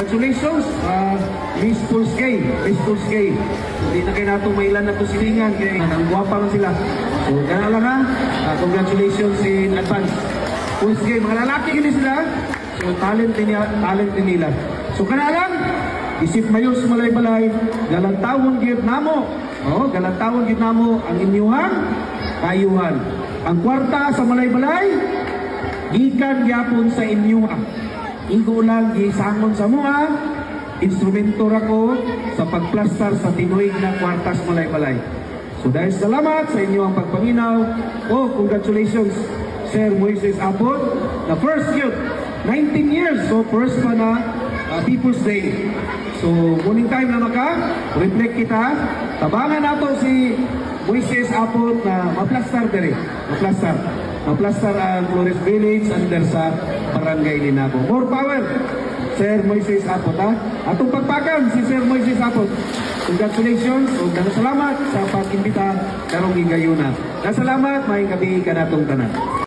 congratulations, Miss Pulskay. Miss Pulskay. Hindi na kayo natong mailan na to silingan, kaya ang guwapa lang sila. So, kaya lang ha, congratulations in advance. Pulskay, mga lalaki gini sila. So, talent din nila. So, kaya lang, isip mayo sa malay-balay, galantawon gid namo. Oh, galantawon gid namo ang inyuhang kayuhan. Ang kwarta sa malay-balay, gikan gyapon sa inyuha. Igo lang gisangon sa mua, instrumento ra ko sa pagplastar sa tinuig na kwarta sa malay-balay. So dahil salamat sa inyong pagpaminaw. Oh, congratulations, Sir Moises Apod, the first youth, 19 years, so first pa na People's Day. So, morning time na reflect kita. Tabangan nato si Moises Apod na maplastar dere. Maplastar ang Flores Village under sa Barangay Linabo. More power, Sir Moises Apod, ha? Atong pagpakan si Sir Moises Apod. Congratulations o salamat sa pag-imbita karong higayuna. Salamat, may gabi ka natong tanan.